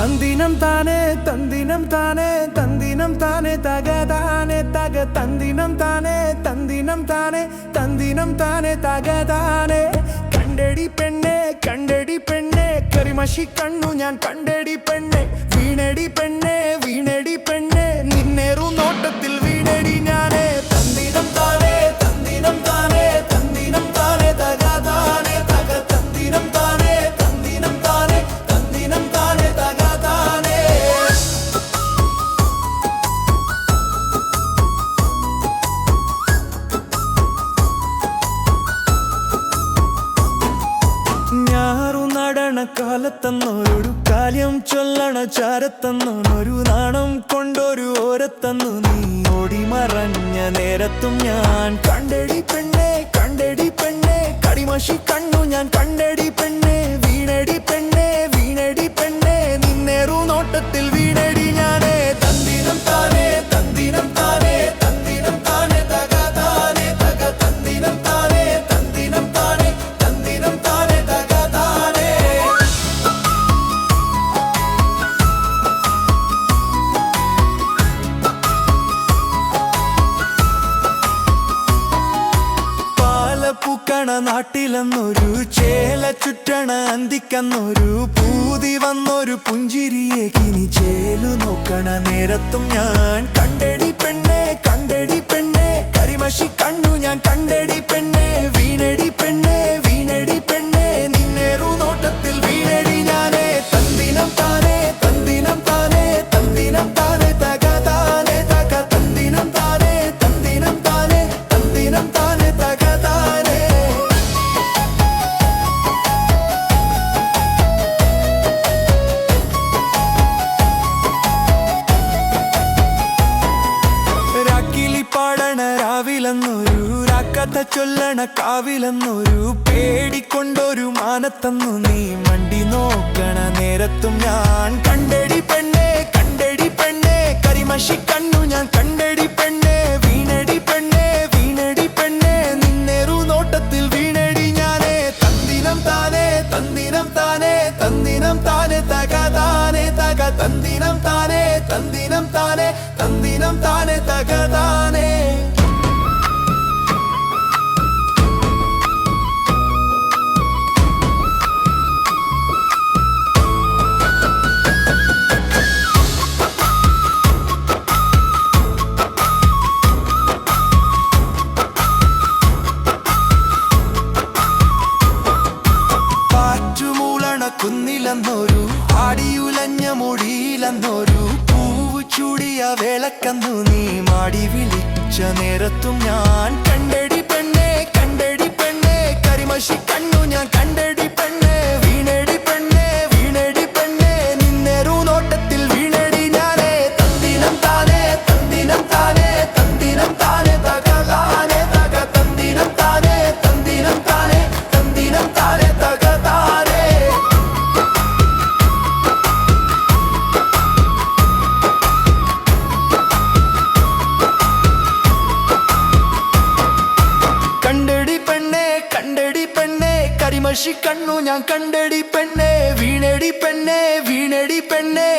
തന്ദിനം താനേ തന്ദിനം താനേ തന്ദിനം താനേ തകതാനേ തക തന്ദിനം താനേ തന്ദിനം താനേ തന്ദിനം താനേ തകതാനേ കണ്ടടി പെണ്ണെ കരിമഷി കണ്ണു ഞാൻ കണ്ടടി പെണ്ണെ വീണടി പെണ്ണെ വീണടി പെണ്ണെ നിന്നേറു നോട്ടത്തിൽ വീണടി ഞാനേ തന്ദിനം താനേ തന്ദിനം താനേ തന്ദിനം താനേ തകതാനേ തക തന്ദിനം താനേ തന്ദിനം താനേ തന്ദിനം താനേ തകതാനേ ഞാറു നടണ കാലത്തന്നൊരു കാര്യം ചൊല്ലണ ചാരത്തന്നൊരു നാണം കൊണ്ടൊരു ഓരത്തന്നു നീ ഓടി മറഞ്ഞ നേരത്തും ഞാൻ കണ്ടടി പെണ്ണെ കരിമഷി കണ്ണു ഞാൻ കണ്ടടി പെണ്ണെ വീണടി പെണ്ണെ വീണടി പെണ്ണെ നിന്നേറു നോട്ടത്തിൽ വീണടി ഞാനേ തന്ദിനം താനേ തന്ദിനം താനേ തന്ദിനം താനേ തകതാനേ തക തന്ദിനം താനേ തന്ദിനം താനേ തന്ദിനം താനേ തകതാനേ പൂക്കണ നാട്ടിലെന്നൊരു ചേല ചുറ്റണ അന്തിക്കന്നൊരു പൂതി വന്നൊരു പുഞ്ചിരിയെ കിനി ചേലു നോക്കണ നേരത്തും ഞാൻ കണ്ടടി പെണ്ണെ കരിമഷി കണ്ണു ഞാൻ കണ്ടടി പെണ്ണെ വീണടി പെണ്ണെ വീണടി പെണ്ണെ നിന്നേറു നോട്ടത്തിൽ വീണടി ഞാനേ തന്ദിനം താനേ തന്ദിനം താനേ തന്ദിനം താനേ തകതാനേ തക തന്ദിനം താനേ തന്ദിനം താനേ തന്ദിനം താനേ തകതാനേ പാടണ രാവിലെന്നൊരു രാക്കഥ ചൊല്ലണ കാവിലെന്നൊരു പേടിക്കൊണ്ടൊരു മാനത്തന്നു നീ മണ്ടി നോക്കണ നേരത്തും ഞാൻ കണ്ടടി പെണ്ണെ കരിമഷി കണ്ണു ഞാൻ കണ്ടടി പെണ്ണെ വീണടി പെണ്ണെ വീണടി പെണ്ണെ നിന്നേറു നോട്ടത്തിൽ വീണടി ഞാനേ തന്ദിനം താനേ തന്ദിനം താനേ തന്ദിനം താനേ തകതാനേ തക തന്ദിനം താനേ തന്ദിനം താനേ തന്ദിനം താനേ തകതാനേ കുന്നിലെന്നൊരു ആടിയുലഞ്ഞ മൊഴിയിലെന്നൊരു പൂവ് ചൂടിയ വേളക്കന്നു നീ മാടി വിളിച്ച നേരത്തും ഞാൻ കണ്ടടി പെണ്ണെ കരിമഷി കണ്ണു ഞാൻ കണ്ടടി പെണ്ണെ വീണടി പെണ്ണെ വീണടി പെണ്ണെ നിന്നേറു നോട്ടത്തിൽ വീണടി ഞാനേ തന്ദിനം താനേ തന്ദിനം താനേ തന്ദിനം താനേ തകതാനേ തക തന്ദിനം താനേ തന്ദിനം താനേ തന്ദിനം താനേ തകതാനേ കരിമഷി കണ്ണു ഞാൻ കണ്ടടി പെണ്ണെ വീണടി പെണ്ണെ വീണടി പെണ്ണെ